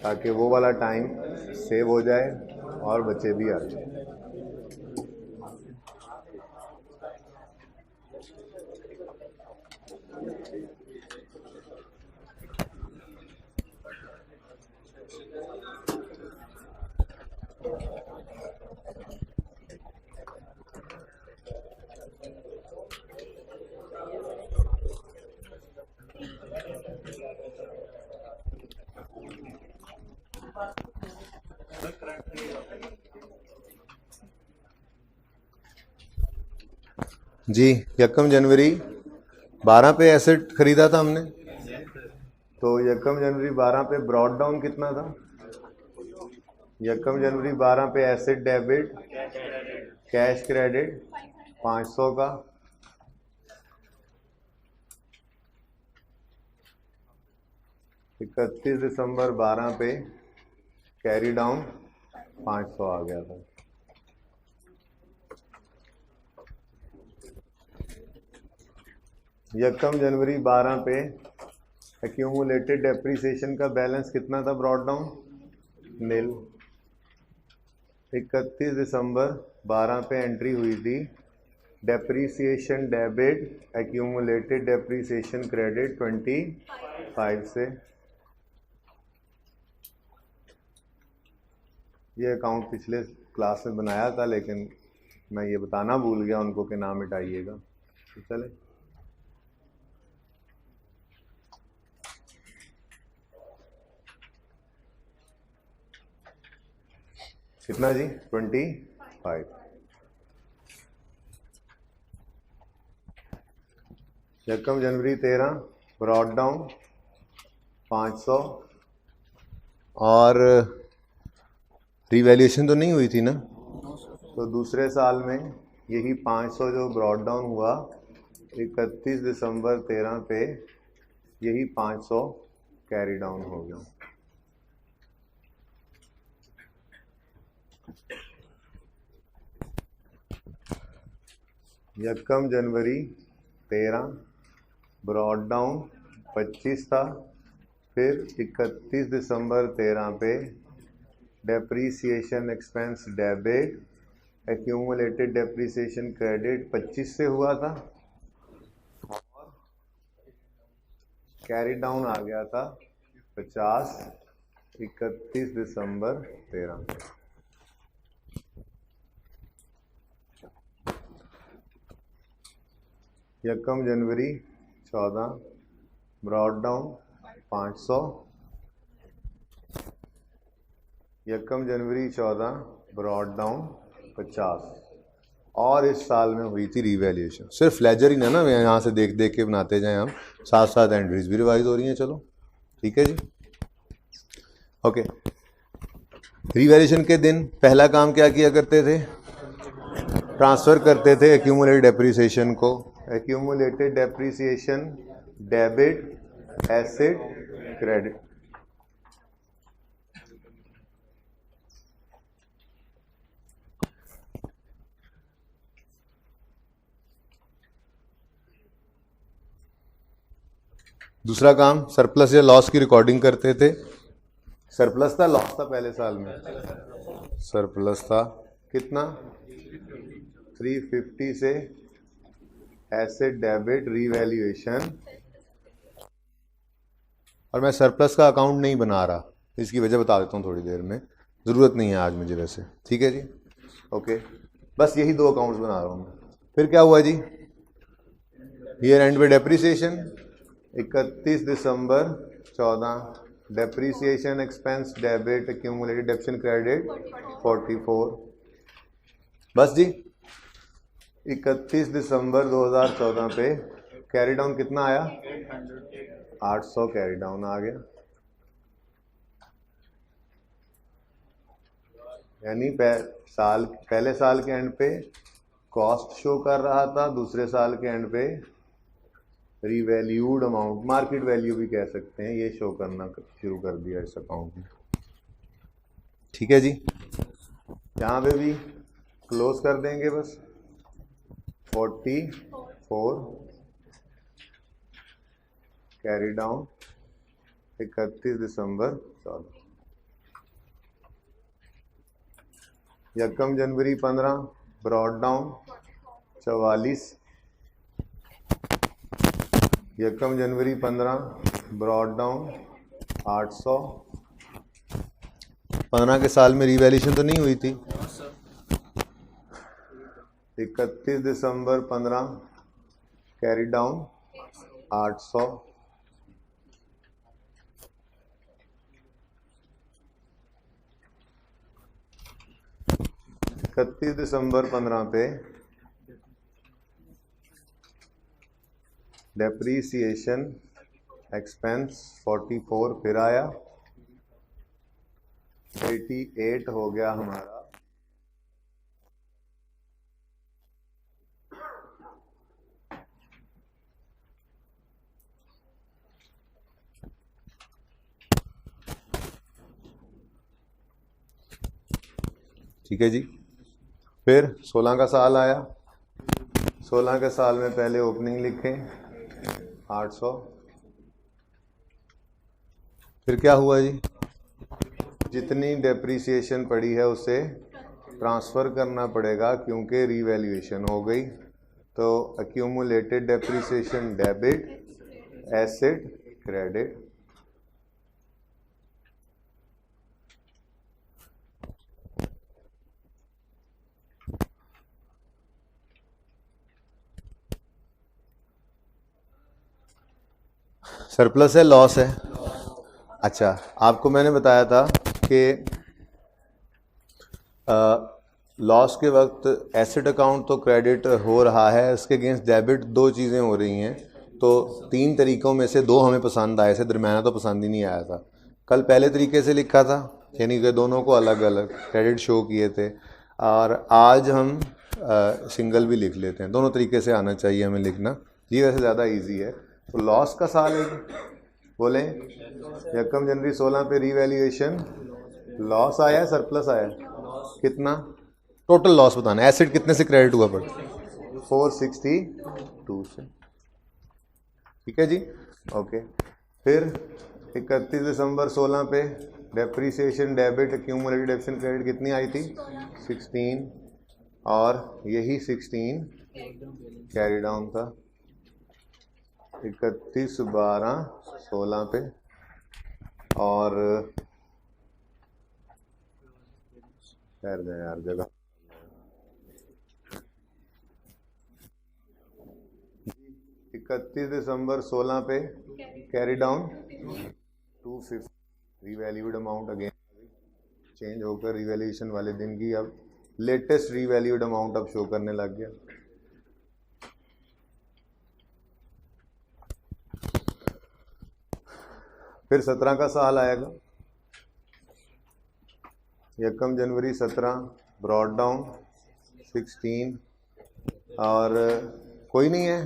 ताकि वो वाला टाइम सेव हो जाए और बच्चे भी आ जाए। जी, यकम जनवरी 12 पे एसेट खरीदा था हमने, तो यकम जनवरी 12 पे ब्रॉड डाउन कितना था? यकम जनवरी 12 पे एसेट डेबिट कैश क्रेडिट 500 का, 31 दिसंबर 12 पे कैरी डाउन 500 आ गया था। यकम जनवरी 12 पे एक्यूमुलेटेड डेप्रीसिएशन का बैलेंस कितना था ब्रॉड डाउन? नील। 31 दिसंबर 12 पे एंट्री हुई थी depreciation debit accumulated depreciation credit 25 से। ये अकाउंट पिछले क्लास में बनाया था, लेकिन मैं ये बताना भूल गया उनको कि नाम मिटाइएगा। तो चले, कितना जी? 25। यकम जनवरी 13 ब्रॉड डाउन 500, और रिवैल्यूएशन तो नहीं हुई थी ना, तो दूसरे साल में यही 500 जो ब्रॉड डाउन हुआ 31 दिसंबर 13 पे, यही 500 कैरी डाउन हो गया। यकम जनवरी 13 ब्रॉड डाउन 25 था, फिर 31 दिसंबर 13 पे depreciation expense debit accumulated depreciation credit 25 से हुआ था, और कैरी डाउन आ गया था 50 31 दिसंबर 13 पे। यकम जनवरी 14 ब्रॉड डाउन 500, यकम जनवरी 14 ब्रॉड डाउन 50, और इस साल में हुई थी रिवैल्यूएशन। सिर्फ लेजर ही ना यहाँ से देख देख के बनाते जाएं हम, साथ साथ एंट्रीज भी रिवाइज हो रही हैं। चलो ठीक है जी, ओके। रिवैल्यूएशन के दिन पहला काम क्या किया करते थे? ट्रांसफ़र करते थे एक्यूमुलेटेड डेप्रीसिएशन को, accumulated depreciation debit asset credit. दूसरा काम सरप्लस या लॉस की रिकॉर्डिंग करते थे। सरप्लस था, लॉस था पहले साल में? सरप्लस था। कितना? 350 से एसेट डेबिट रीवैल्यूएशन, और मैं सरप्लस का अकाउंट नहीं बना रहा, इसकी वजह बता देता हूँ थोड़ी देर में, ज़रूरत नहीं है आज मुझे वैसे। ठीक है जी, ओके। बस यही दो अकाउंट्स बना रहा हूँ मैं। फिर क्या हुआ जी? ईयर एंड पे डेप्रीसिएशन 31 दिसंबर 14 depreciation expense debit accumulated डेप्शन credit 44। बस जी, 31 दिसंबर 2014 पे कैरी डाउन कितना आया? 800 कैरी डाउन आ गया। यानी पहले साल के एंड पे कॉस्ट शो कर रहा था, दूसरे साल के एंड पे रीवैल्यूड अमाउंट, मार्केट वैल्यू भी कह सकते हैं, ये शो करना शुरू कर दिया इस अकाउंट में। ठीक है जी, यहाँ पे भी क्लोज कर देंगे बस। 44 कैरी डाउन 31 दिसंबर 14। यकम जनवरी 15 ब्रॉड डाउन 44, यकम जनवरी 15 ब्रॉड डाउन 800। 15 के साल में रिवैल्यूएशन तो नहीं हुई थी। 31 दिसंबर 15 कैरी डाउन 800। 31 दिसंबर 15 पे डेप्रीसिएशन एक्सपेंस 44 फिर आया, 88 हो गया हमारा। ठीक है जी। फिर 16 का साल आया, 16 के साल में पहले ओपनिंग लिखें 800। फिर क्या हुआ जी, जितनी डेप्रीसिएशन पड़ी है उसे ट्रांसफ़र करना पड़ेगा क्योंकि रीवैल्यूएशन हो गई। तो accumulated depreciation debit, asset credit. Surplus है, लॉस है। अच्छा, आपको मैंने बताया था कि लॉस के वक्त एसेट अकाउंट तो क्रेडिट हो रहा है, उसके अगेंस्ट डेबिट दो चीज़ें हो रही हैं। तो 3 तरीक़ों में से 2 हमें पसंद आए थे, दरमियाना तो पसंद ही नहीं आया था। कल पहले तरीके से लिखा था, यानी कि दोनों को अलग अलग क्रेडिट शो किए थे, और आज हम सिंगल भी लिख लेते हैं। दोनों तरीके से आना चाहिए हमें लिखना, ये वैसे ज़्यादा ईजी है। तो लॉस का साल है, बोलें यकम जनवरी 16 पे रीवैल्यूएशन लॉस आया, सरप्लस आया, कितना टोटल लॉस बताना। एसेट कितने से क्रेडिट हुआ पर 462 से। ठीक है जी, ओके। फिर 31 दिसंबर 16 पे डेप्रीसिएशन डेबिट एक्यूमुलेटेड डेप्शन क्रेडिट कितनी आई थी 16, और यही 16 कैरी डाउन था 31/12/16 पे। और ठहर जाए यार जगह, 31 दिसंबर 16 पे carry down 250 revalued amount again change होकर रिवैल्यूएशन वाले दिन की अब लेटेस्ट रीवैल्यूड अमाउंट अब शो करने लग गया। फिर 17 का साल आएगा, यकम जनवरी 17 ब्रॉड डाउन 16, और कोई नहीं है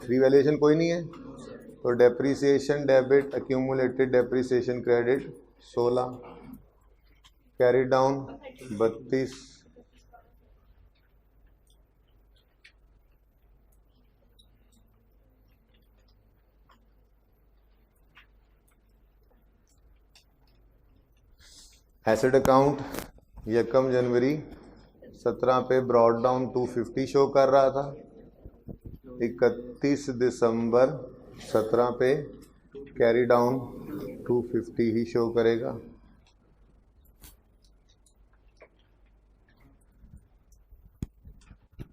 रिवैल्यूएशन, कोई नहीं है, तो depreciation debit accumulated depreciation credit 16, carry down 32, asset account यकम जनवरी 17 पे ब्रॉड डाउन 250 शो कर रहा था, 31 दिसंबर 17 पे कैरी डाउन 250 ही शो करेगा।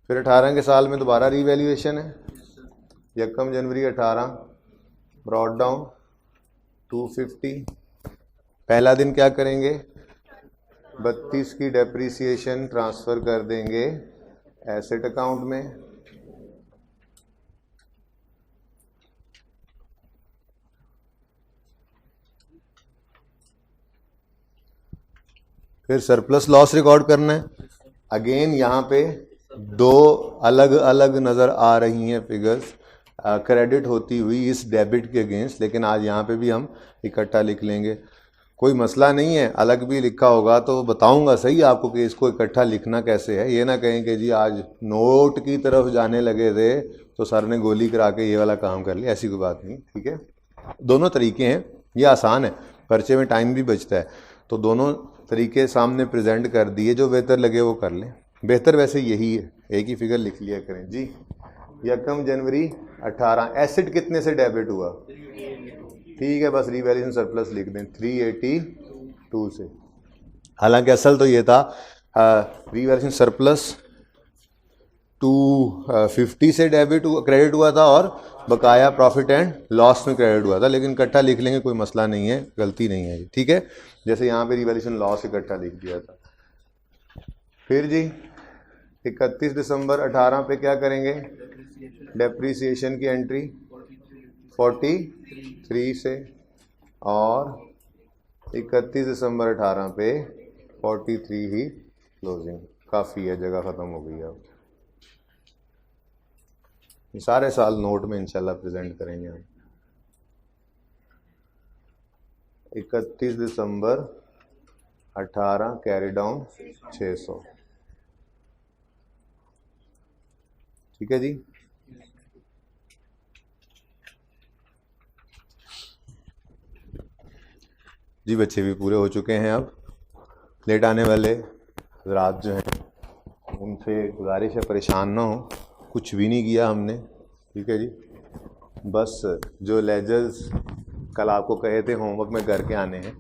फिर 18 के साल में दोबारा रीवैल्यूएशन है, यकम जनवरी 18 ब्रॉड डाउन 250। पहला दिन क्या करेंगे, 32 की डेप्रीसिएशन ट्रांसफ़र कर देंगे एसेट अकाउंट में, फिर सरप्लस लॉस रिकॉर्ड करना है। अगेन यहाँ पे 2 अलग अलग नज़र आ रही हैं फिगर्स क्रेडिट होती हुई इस डेबिट के अगेंस्ट, लेकिन आज यहाँ पे भी हम इकट्ठा लिख लेंगे, कोई मसला नहीं है। अलग भी लिखा होगा तो बताऊंगा सही आपको कि इसको इकट्ठा लिखना कैसे है। ये ना कहें कि जी आज नोट की तरफ जाने लगे थे तो सर ने गोली करा के ये वाला काम कर लिया, ऐसी कोई बात नहीं। ठीक है, दोनों तरीके हैं, ये आसान है, पर्चे में टाइम भी बचता है, तो दोनों तरीके सामने प्रेजेंट कर दिए, जो बेहतर लगे वो कर लें। बेहतर वैसे यही है, एक ही फिगर लिख लिया करें जी। 1 जनवरी 18 एसेट कितने से डेबिट हुआ? ठीक है, बस रिवैल्यूएशन सरप्लस लिख दें 382 से। हालांकि असल तो ये था रिवैल्यूएशन सरप्लस 250 से क्रेडिट हुआ था और बकाया प्रॉफिट एंड लॉस में क्रेडिट हुआ था, लेकिन इकट्ठा लिख लेंगे, कोई मसला नहीं है, गलती नहीं है। ठीक है, जैसे यहाँ पे रिवैल्यूएशन लॉस इकट्ठा लिख दिया था। फिर जी 31 दिसंबर 18 पे क्या करेंगे? डेप्रीसिएशन की एंट्री 43 से, और 31 दिसंबर 18 पे 43 ही क्लोजिंग। काफ़ी है, जगह ख़त्म हो गई अब। सारे साल नोट में इंशाल्लाह प्रेजेंट करेंगे हम। 31 दिसंबर 18 कैरी डाउन 600। ठीक है जी। जी बच्चे भी पूरे हो चुके हैं। अब लेट आने वाले रात जो हैं उनसे गुजारिश है परेशान ना हो, कुछ भी नहीं किया हमने। ठीक है जी, बस जो लेजर्स कल आपको कहे थे होमवर्क में करके आने हैं,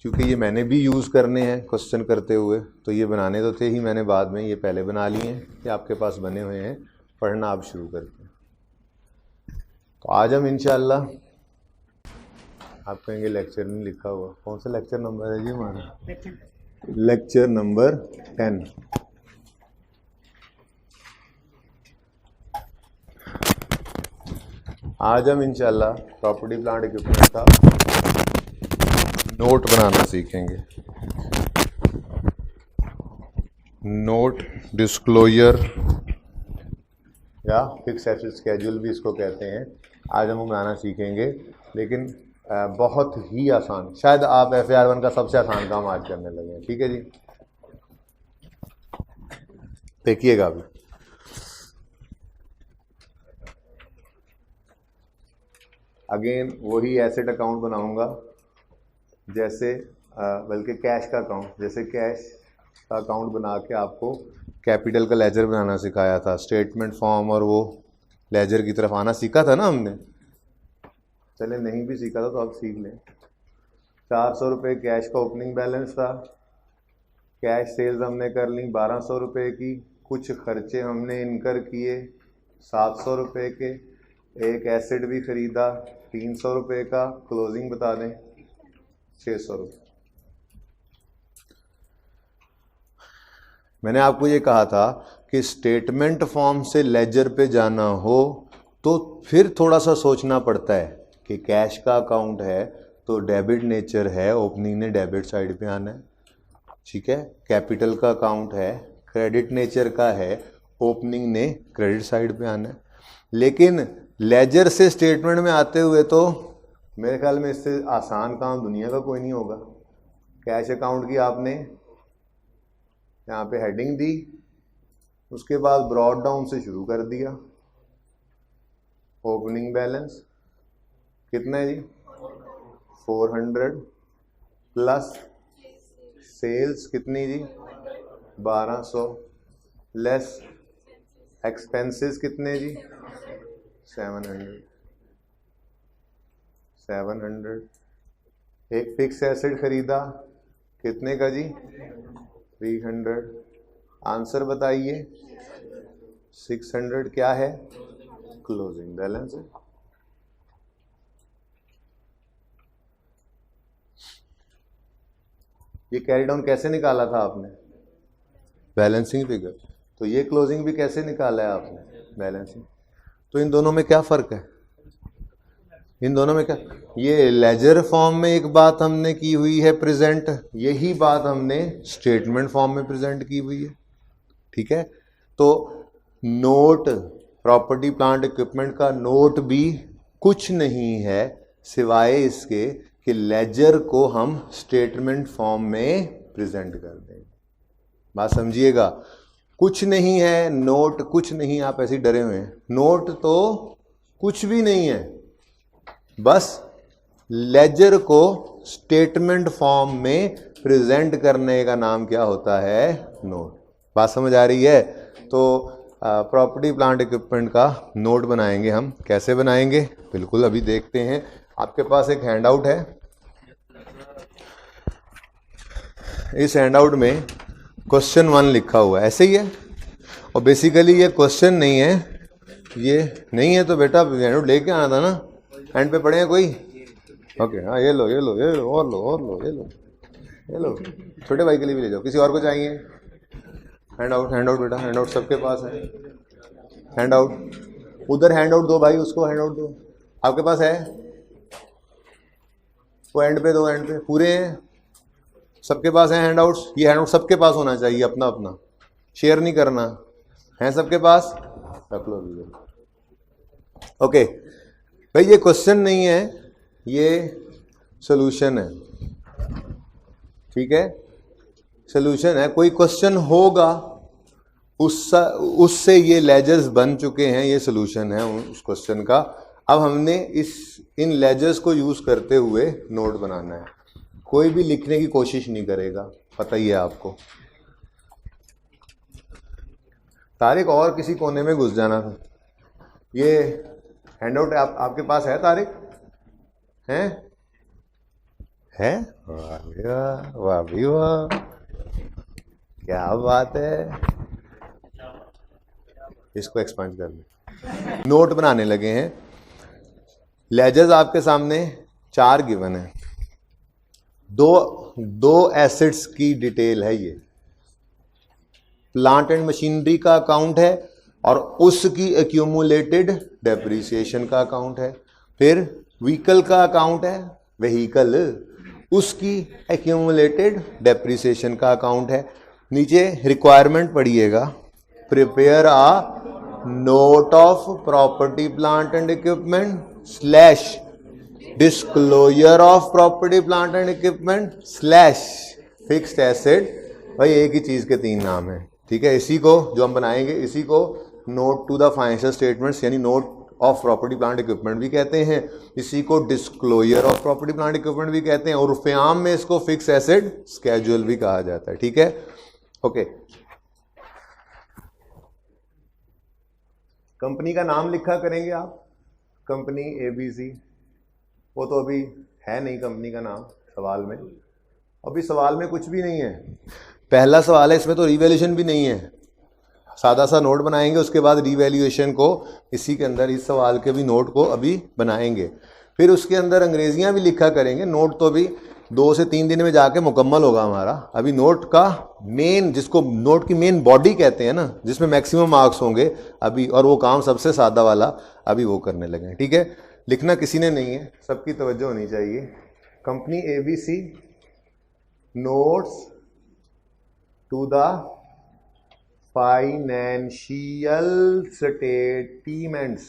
क्योंकि ये मैंने भी यूज़ करने हैं क्वेश्चन करते हुए, तो ये बनाने तो थे ही, मैंने बाद में ये पहले बना लिए हैं, ये आपके पास बने हुए हैं, पढ़ना आप शुरू करते हैं। तो आज हम इंशाअल्लाह, आप कहेंगे लेक्चर नहीं लिखा हुआ, कौन सा लेक्चर नंबर है जी हमारा? Lecture number 10। आज हम इंशाल्लाह प्रॉपर्टी प्लांट इक्विपमेंट का नोट बनाना सीखेंगे। नोट डिस्क्लोजर या फिक्स एसेट स्केड्यूल भी इसको कहते हैं। आज हम बनाना सीखेंगे, लेकिन बहुत ही आसान, शायद आप FAR 1 का सबसे आसान काम आज करने लगे हैं। ठीक है जी, देखिएगा अभी। अगेन वही एसेट अकाउंट बनाऊंगा जैसे बल्कि कैश का अकाउंट, जैसे कैश का अकाउंट बना के आपको कैपिटल का लेजर बनाना सिखाया था, स्टेटमेंट फॉर्म और वो लेजर की तरफ आना सीखा था ना हमने। चले नहीं भी सीखा था तो आप सीख लें। 400 रुपये कैश का ओपनिंग बैलेंस था, कैश सेल्स हमने कर ली 1200 रुपये की, कुछ खर्चे हमने इनकर किए 700 रुपये के, एक एसेट भी खरीदा 300 रुपये का, क्लोजिंग बता दें 600 रुपये। मैंने आपको ये कहा था कि स्टेटमेंट फॉर्म से लेजर पे जाना हो तो फिर थोड़ा सा सोचना पड़ता है कि कैश का अकाउंट है तो डेबिट नेचर है, ओपनिंग ने डेबिट साइड पे आना है। ठीक है, कैपिटल का अकाउंट है, क्रेडिट नेचर का है, ओपनिंग ने क्रेडिट साइड पे आना है। लेकिन लेजर से स्टेटमेंट में आते हुए तो मेरे ख्याल में इससे आसान काम दुनिया का कोई नहीं होगा। कैश अकाउंट की आपने यहाँ पे हेडिंग दी, उसके बाद ब्रॉड डाउन से शुरू कर दिया। ओपनिंग बैलेंस कितना है जी? 400 प्लस सेल्स कितनी जी? 1200 लेस एक्सपेंसेस कितने जी? 700। एक फिक्स एसेट खरीदा कितने का जी? 300। आंसर बताइए। 600 क्या है? क्लोजिंग बैलेंस है। ये कैरी डाउन कैसे निकाला था आपने? Balancing figure. तो ये क्लोजिंग भी कैसे निकाला है आपने? बैलेंसिंग। तो इन दोनों में क्या फ़र्क है? इन दोनों में क्या, ये लेजर फॉर्म में एक बात हमने की हुई है प्रेजेंट, यही बात हमने स्टेटमेंट फॉर्म में प्रेजेंट की हुई है। ठीक है, तो नोट, प्रॉपर्टी प्लांट इक्विपमेंट का नोट भी कुछ नहीं है सिवाय इसके कि लेजर को हम स्टेटमेंट फॉर्म में प्रेजेंट कर दें। बात समझिएगा, कुछ नहीं है नोट, कुछ नहीं। आप ऐसे डरे हुए हैं, नोट तो कुछ भी नहीं है, बस लेजर को स्टेटमेंट फॉर्म में प्रेजेंट करने का नाम क्या होता है? नोट। बात समझ आ रही है? तो प्रॉपर्टी प्लांट इक्विपमेंट का नोट बनाएंगे हम। कैसे बनाएंगे? बिल्कुल अभी देखते हैं। आपके पास एक हैंडआउट है, इस हैंडआउट में क्वेश्चन 1 लिखा हुआ है, ऐसे ही है। और बेसिकली ये क्वेश्चन नहीं है, ये नहीं है तो बेटा हैंडआउट लेके आना था ना। हैंड पे पड़े हैं कोई? ओके, हाँ ये लो ये लो ये लो और लो और लो, ये लो ये लो। छोटे भाई के लिए भी ले जाओ, किसी और को चाहिए? हैंडआउट हैंडआउट बेटा, हैंडआउट सबके पास है। हैंडआउट उधर हैंडआउट दो भाई, उसको हैंडआउट दो। आपके पास है? वो एंड पे दो, एंड पे पूरे हैं, सबके पास है हैंडआउट्स। ये हैंडआउट सबके पास होना चाहिए, अपना अपना, शेयर नहीं करना है। सबके पास रख लो। ओके भाई, ये क्वेश्चन नहीं है, ये सॉल्यूशन है, ठीक है? सॉल्यूशन है। कोई क्वेश्चन होगा उससे ये लेजर्स बन चुके हैं, ये सॉल्यूशन है उस क्वेश्चन का। अब हमने इन लेजर्स को यूज करते हुए नोट बनाना है। कोई भी लिखने की कोशिश नहीं करेगा, पता ही है आपको। तारिक और किसी कोने में घुस जाना था। ये हैंडआउट आपके पास है तारिक? हैं? है? वाह भी वाह, क्या बात है। इसको एक्सपांड कर लें। नोट बनाने लगे हैं। लेजर्स आपके सामने 4 गिवन है। दो एसेट्स की डिटेल है। ये प्लांट एंड मशीनरी का अकाउंट है और उसकी एक्यूमुलेटेड डेप्रिसिएशन का अकाउंट है। फिर व्हीकल का अकाउंट है, व्हीकल, उसकी एक्यूमुलेटेड डेप्रिसिएशन का अकाउंट है। नीचे रिक्वायरमेंट पढ़िएगा, prepare a note of property plant and equipment slash disclosure of property plant and equipment slash fixed asset. भाई एक ही चीज के 3 नाम है, ठीक है? इसी को जो हम बनाएंगे, इसी को note to the financial statements यानी note of property plant equipment भी कहते हैं। इसी को disclosure of property plant equipment भी कहते हैं, और उर्फेआम में इसको फिक्स एसेट स्केड्यूल भी कहा जाता है, ठीक है? ओके, कंपनी का नाम लिखा करेंगे आप, कंपनी ABC। वो तो अभी है नहीं कंपनी का नाम सवाल में, अभी सवाल में कुछ भी नहीं है। पहला सवाल है, इसमें तो रिवैल्यूएशन भी नहीं है। सादा सा नोट बनाएंगे, उसके बाद रिवैल्यूएशन को इसी के अंदर, इस सवाल के भी नोट को अभी बनाएंगे। फिर उसके अंदर अंग्रेजियां भी लिखा करेंगे। नोट तो अभी 2 से 3 दिन में जाके मुकम्मल होगा हमारा। अभी नोट का मेन, जिसको नोट की मेन बॉडी कहते हैं ना, जिसमें मैक्सिमम मार्क्स होंगे अभी, और वो काम सबसे सादा वाला अभी वो करने लगे हैं, ठीक है? लिखना किसी ने नहीं है, सबकी तवज्जो होनी चाहिए। Company ABC notes to the financial statements.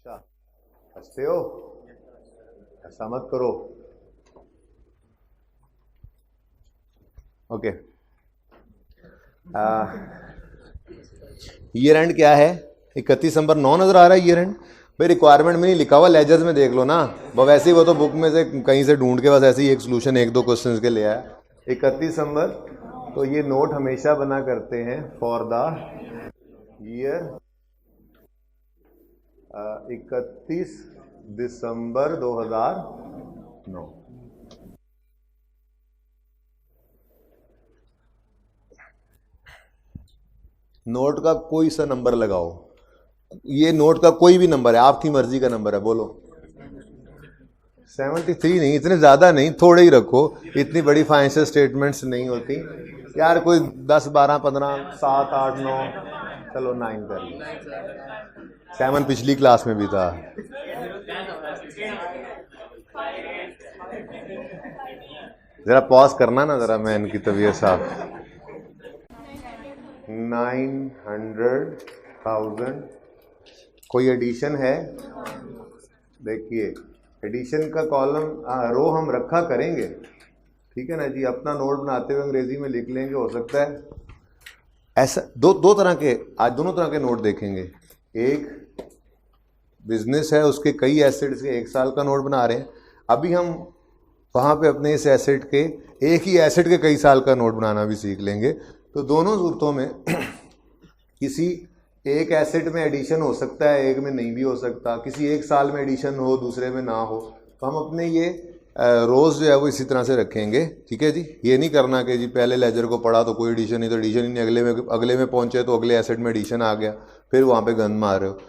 हंसते हो? ऐसा मत करो। ओके, ईयर एंड क्या है? 31 दिसंबर 9 नजर आ रहा है ईयर एंड। भाई रिक्वायरमेंट में नहीं लिखा हुआ, लेजर्स में देख लो ना। वैसे ही वो तो बुक में से कहीं से ढूंढ के बस ऐसे ही एक सोल्यूशन 1-2 क्वेश्चंस के ले आया। 31 दिसंबर, तो ये नोट हमेशा बना करते हैं for the year 31 December 2009। Note का कोई सा नंबर लगाओ, ये नोट का कोई भी नंबर है, आपकी मर्जी का नंबर है, बोलो। 73 नहीं, इतने ज्यादा नहीं, थोड़े ही रखो, इतनी बड़ी फाइनेंशियल स्टेटमेंट्स नहीं होती यार। कोई 10, 12, 15, 7, 8, 9, चलो 9 कर लो। 7 पिछली क्लास में भी था। जरा पॉज करना ना जरा, मैं इनकी तबीयत साफ। 900,000 कोई एडिशन है? देखिए एडिशन का कॉलम रो हम रखा करेंगे, ठीक है ना जी? अपना नोट बनाते हुए अंग्रेजी में लिख लेंगे, हो सकता है ऐसा। दो तरह के, आज दोनों तरह के नोट देखेंगे। एक बिजनेस है, उसके कई एसेट्स के 1 साल का नोट बना रहे हैं। अभी हम वहाँ पे अपने इस एसेट के, एक ही एसेट के कई साल का नोट बनाना भी सीख लेंगे। तो दोनों सूरतों में किसी एक एसेट में एडिशन हो सकता है, एक में नहीं भी हो सकता, किसी एक साल में एडिशन हो दूसरे में ना हो। तो हम अपने ये रोज़ जो है वो इसी तरह से रखेंगे, ठीक है जी। ये नहीं करना कि जी पहले लेजर को पढ़ा तो कोई एडिशन नहीं, तो एडिशन ही नहीं, अगले में पहुंचे तो अगले एसेट में एडिशन आ गया, फिर वहाँ पे गन मार रहे हो।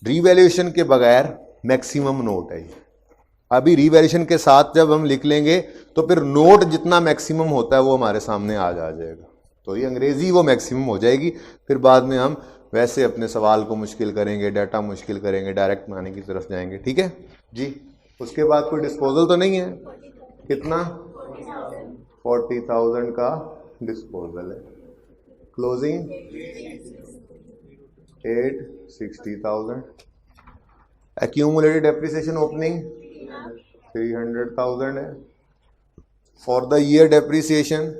रीवैल्यूएशन के बगैर मैक्सिमम नोट है ये। अभी रीवैल्यूएशन के साथ जब हम लिख लेंगे तो फिर नोट जितना मैक्सिमम होता है वो हमारे सामने आ जाएगा। तो ये अंग्रेजी वो मैक्सिमम हो जाएगी, फिर बाद में हम वैसे अपने सवाल को मुश्किल करेंगे, डाटा मुश्किल करेंगे, डायरेक्ट बनाने की तरफ जाएंगे, ठीक है जी। उसके बाद कोई डिस्पोजल तो नहीं है? कितना? 40,000 का डिस्पोजल है। क्लोजिंग 860,000। एक्यूमुलेटेड डेप्रिसिएशन ओपनिंग 300,000 है। For the year depreciation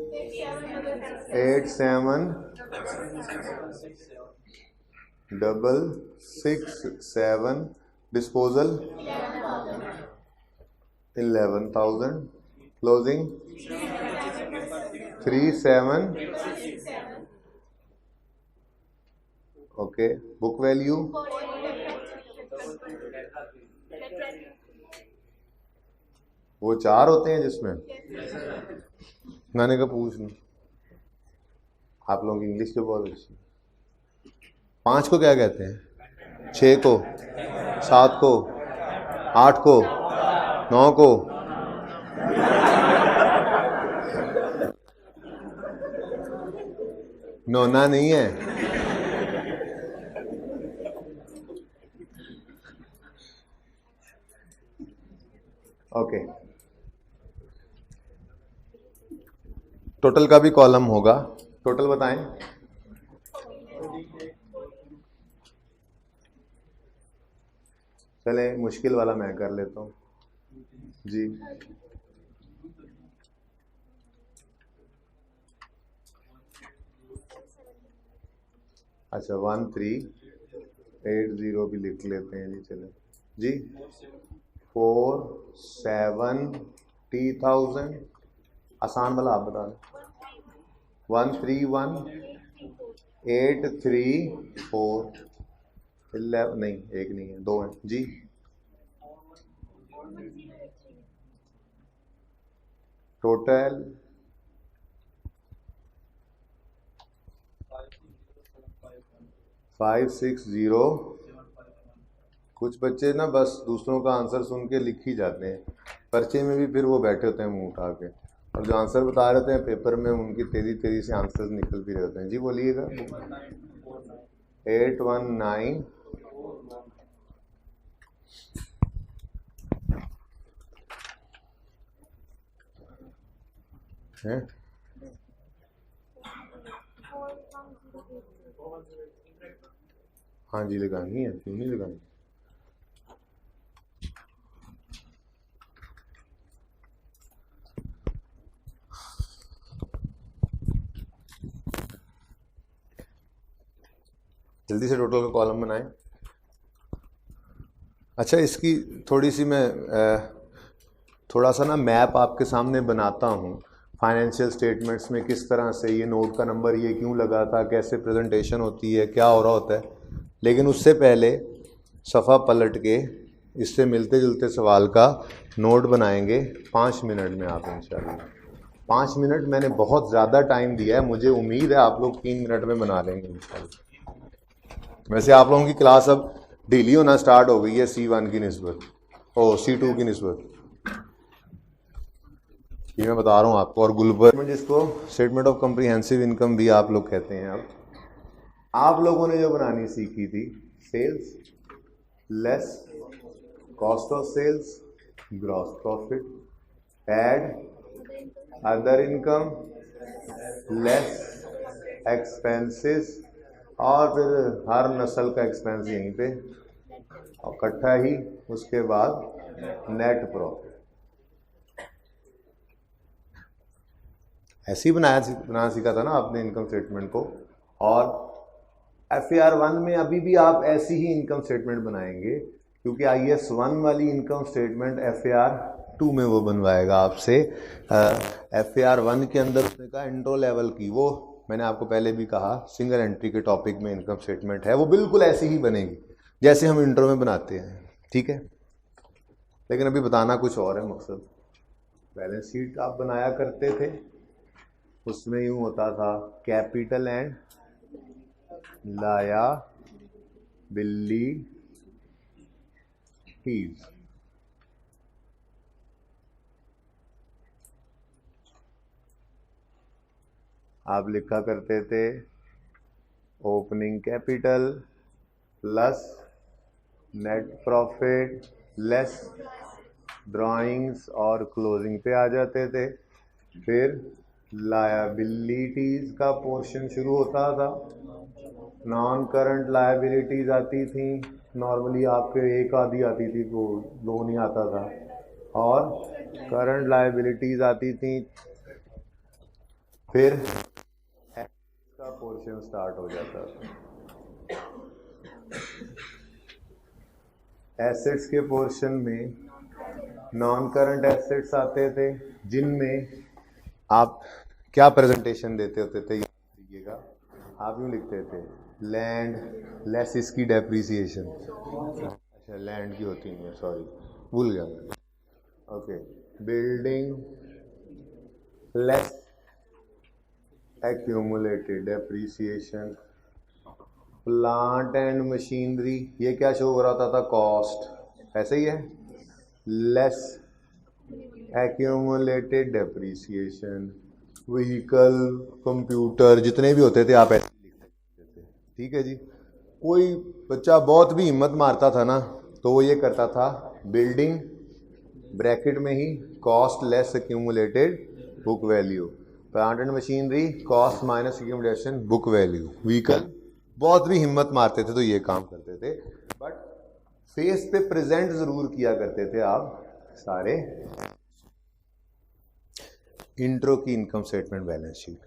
87,667। Disposal 11,000। Closing 37। Okay, book value वो 4 होते हैं जिसमें मैंने कहा पूछ लूं, आप लोगों की इंग्लिश तो बहुत अच्छी। 5 को क्या कहते हैं? 6 को, 7 को, 8 को, 9 को, नौना नहीं है। ओके, टोटल का भी कॉलम होगा। टोटल बताएं। चले मुश्किल वाला मैं कर लेता हूँ जी। अच्छा 1380 भी लिख लेते हैं जी। चले जी 470,000। आसान वाला आप बता दें। 131,834। 11 नहीं, एक नहीं है, 2 है जी। टोटल 560। कुछ बच्चे ना बस दूसरों का आंसर सुन के लिख ही जाते हैं, पर्चे में भी फिर वो बैठे होते हैं मुंह उठा के, और जो आंसर बता रहे हैं पेपर में उनकी तेजी तेजी से आंसर निकल भी रहे होते हैं जी। बोलिएगा। 819 है। हाँ जी लगानी है, क्यों नहीं लगानी। जल्दी से टोटल का कॉलम बनाएं। अच्छा, इसकी थोड़ी सी मैं थोड़ा सा ना मैप आपके सामने बनाता हूँ। फाइनेंशियल स्टेटमेंट्स में किस तरह से ये नोट का नंबर ये क्यों लगा था, कैसे प्रेजेंटेशन होती है, क्या हो रहा होता है। लेकिन उससे पहले सफ़ा पलट के इससे मिलते जुलते सवाल का नोट बनाएंगे 5 मिनट में आप इंशाल्लाह। 5 मिनट मैंने बहुत ज़्यादा टाइम दिया है, मुझे उम्मीद है आप लोग 3 मिनट में बना लेंगे इंशाल्लाह। वैसे आप लोगों की क्लास अब डेली होना स्टार्ट हो गई है C1 की निस्बत और C2 की निस्बत, ये मैं बता रहा हूँ आपको। और गुलबर जिसको स्टेटमेंट ऑफ कम्प्रीहेंसिव इनकम भी आप लोग कहते हैं। अब आप लोगों ने जो बनानी सीखी थी, sales less cost of sales gross profit add other income less expenses, और फिर हर नस्ल का एक्सपेंस यहीं पे और इकट्ठा ही उसके बाद नेट प्रॉफिट। ऐसे ही बनाना सीखा था ना आपने इनकम स्टेटमेंट को। और FAR 1 में अभी भी आप ऐसी ही इनकम स्टेटमेंट बनाएंगे, क्योंकि IS1 वाली इनकम स्टेटमेंट FAR2 में वो बनवाएगा आपसे। FAR1 के अंदर उसने कहा इंट्रो लेवल की, वो मैंने आपको पहले भी कहा सिंगल एंट्री के टॉपिक में इनकम स्टेटमेंट है, वो बिल्कुल ऐसी ही बनेगी जैसे हम इंट्रो में बनाते हैं, ठीक है। लेकिन अभी बताना कुछ और है मकसद। बैलेंस शीट आप बनाया करते थे, उसमें यूँ होता था कैपिटल एंड लायबिलिटीज, आप लिखा करते थे opening capital plus net profit less drawings और क्लोजिंग पे आ जाते थे। फिर लायबिलिटीज का पोर्शन शुरू होता था, नॉन करंट लायबिलिटीज आती थी, नॉर्मली आपके एक आधी आती थी, तो दो नहीं आता था, और करंट लायबिलिटीज आती थी। फिर का पोर्शन स्टार्ट हो जाता था। एसेट्स के पोर्शन में नॉन करंट एसेट्स आते थे, जिनमें आप क्या प्रेजेंटेशन देते होते थे, देखिएगा आप यूँ लिखते थे लैंड लेस इसकी डेप्रीसिएशन, अच्छा लैंड की होती नहीं है, सॉरी भूल गया मैं, okay, building less accumulated depreciation, plant and machinery, ये क्या शो हो रहा था कॉस्ट, ऐसे ही है, less accumulated depreciation, vehicle computer जितने भी होते थे आप ऐसे लिख सकते थे, ठीक है जी। कोई बच्चा बहुत भी हिम्मत मारता था ना, तो वो ये करता था बिल्डिंग ब्रैकेट में ही cost less accumulated book value, plant and machinery cost minus accumulation book value, vehicle बहुत भी हिम्मत मारते थे तो ये काम करते थे, बट फेस पे प्रेजेंट जरूर किया करते थे आप सारे इंट्रो की income statement balance sheet.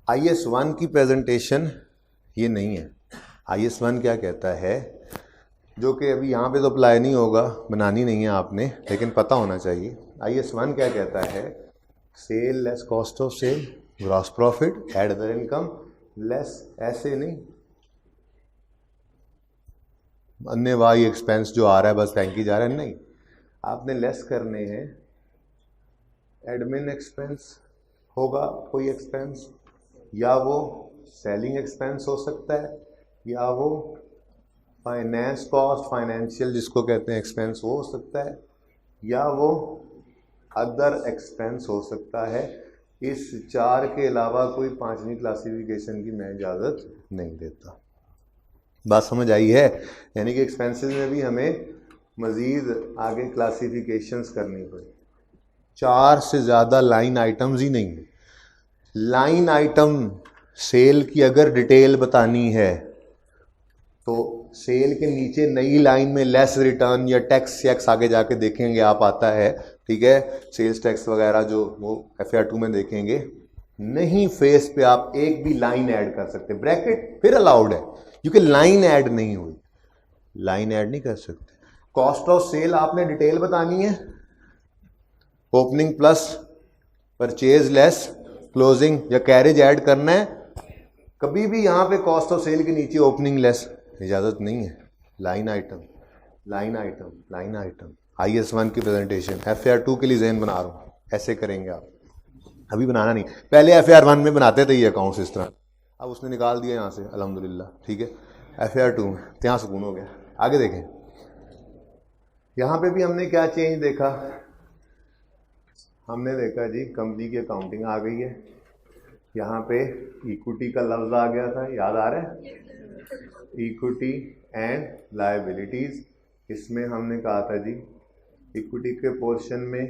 IS1 की प्रेजेंटेशन ये नहीं है। IS1 क्या कहता है, जो कि अभी यहाँ पे तो अप्लाई नहीं होगा, बनानी नहीं है आपने, लेकिन पता होना चाहिए। IS1 क्या कहता है, sale less cost of sale gross profit add other income less, ऐसे नहीं अन्य वाई एक्सपेंस जो आ रहा है बस फेंकी जा रहा है, नहीं, आपने लेस करने हैं एडमिन एक्सपेंस होगा कोई एक्सपेंस, या वो सेलिंग एक्सपेंस हो सकता है, या वो फाइनेंस कॉस्ट फाइनेंशियल जिसको कहते हैं एक्सपेंस वो हो सकता है, या वो अदर एक्सपेंस हो सकता है। इस चार के अलावा कोई पांचवी क्लासिफिकेशन की मैं इजाज़त नहीं देता। बात समझ आई है? यानी कि एक्सपेंसेस में भी हमें मज़ीद आगे क्लासिफिकेशंस करनी पड़ी। 4 से ज़्यादा लाइन आइटम्स ही नहीं। लाइन आइटम सेल की अगर डिटेल बतानी है तो सेल के नीचे नई लाइन में लेस रिटर्न या टैक्स यैक्स आगे जाके देखेंगे आप, आता है, ठीक है, सेल्स टैक्स वगैरह जो वो FAR2 में देखेंगे। नहीं फेस पे आप एक भी लाइन ऐड कर सकते, ब्रैकेट फिर अलाउड है क्योंकि लाइन ऐड नहीं हुई, लाइन ऐड नहीं कर सकते। कॉस्ट ऑफ सेल आपने डिटेल बतानी है, opening plus purchase less closing या कैरेज ऐड करना है, कभी भी यहां पे कॉस्ट ऑफ सेल के नीचे ओपनिंग लेस इजाजत नहीं है। Line item line item line item IS1 की प्रेजेंटेशन FAR2 के लिए जहन बना रहा हूं, ऐसे करेंगे आप, अभी बनाना नहीं। पहले FAR1 में बनाते थे ये अकाउंट्स इस तरह, अब उसने निकाल दिया यहाँ से अल्हम्दुलिल्लाह, ठीक है। FAR2 में यहाँ सुकून हो गया। आगे देखें, यहाँ पे भी हमने क्या चेंज देखा, हमने देखा जी कंपनी की अकाउंटिंग आ गई है, यहाँ पे इक्विटी का लफ्ज आ गया था, याद आ रहा है, इक्विटी एंड लायबिलिटीज। इसमें हमने कहा था जी इक्विटी के पोर्शन में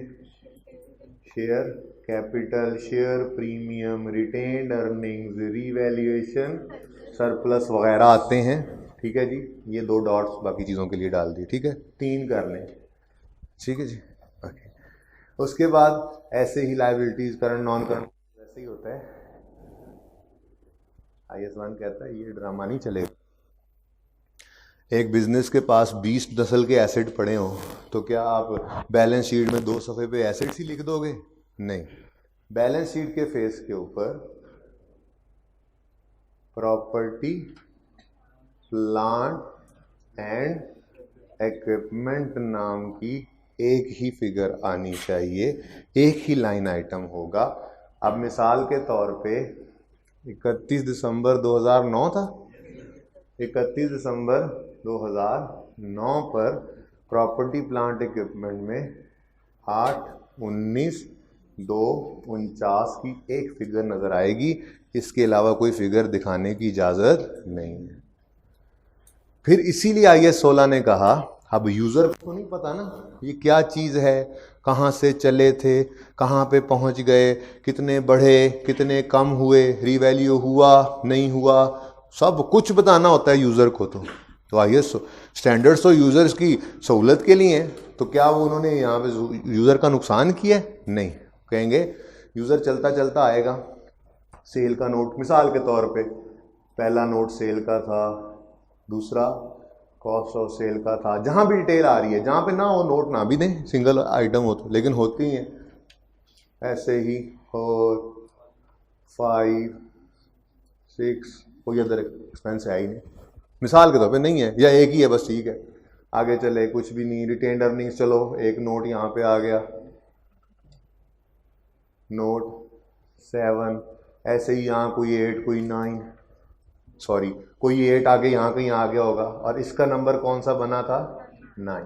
share capital, share premium, retained earnings, revaluation, surplus वगैरह आते हैं, ठीक है जी। ये 2 डॉट्स बाकी चीज़ों के लिए डाल दिए, ठीक है, 3 कर लें, ठीक है जी, ओके। उसके बाद ऐसे ही लायबिलिटीज करंट नॉन करंट वैसे ही होता है। IS1 कहता है ये ड्रामा नहीं चलेगा। एक बिजनेस के पास 20 नस्ल के एसेट पड़े हों तो क्या आप बैलेंस शीट में 2 सफ़े पे एसेट्स ही लिख दोगे? नहीं, बैलेंस शीट के फेस के ऊपर प्रॉपर्टी, प्लांट एंड इक्विपमेंट नाम की एक ही फिगर आनी चाहिए, एक ही लाइन आइटम होगा। अब मिसाल के तौर पे 31 दिसंबर 2009 था, 31 दिसंबर 2009 पर प्रॉपर्टी प्लांट इक्विपमेंट में 8, 19, 2, 49 की एक फिगर नज़र आएगी। इसके अलावा कोई फिगर दिखाने की इजाज़त नहीं है। फिर इसीलिए IAS 16 ने कहा, अब यूज़र को तो नहीं पता ना ये क्या चीज़ है, कहाँ से चले थे, कहाँ पे पहुँच गए, कितने बढ़े, कितने कम हुए, रीवैल्यू हुआ नहीं हुआ, सब कुछ बताना होता है यूज़र को। तो IAS स्टैंडर्ड्स तो यूज़र्स की सहूलत के लिए हैं, तो क्या वो उन्होंने यहाँ पे यूज़र का नुकसान किया है? नहीं। कहेंगे यूज़र चलता चलता आएगा, सेल का नोट मिसाल के तौर पे पहला नोट सेल का था, दूसरा कॉस्ट ऑफ सेल का था, जहाँ भी डिटेल आ रही है, जहाँ पे ना वो नोट ना भी दें, सिंगल आइटम हो तो, लेकिन होती हैं ऐसे ही 4, 5, 6, कोई अदर एक्सपेंस है ही नहीं, मिसाल के तौर पे नहीं है, या एक ही है बस, ठीक है। आगे चले कुछ भी नहीं, रिटेन्ड अर्निंग्स, चलो एक नोट यहाँ पे आ गया, नोट 7, ऐसे ही यहाँ कोई 8, कोई 9, सॉरी कोई 8 आगे यहाँ कहीं आ गया होगा, और इसका नंबर कौन सा बना था? 9।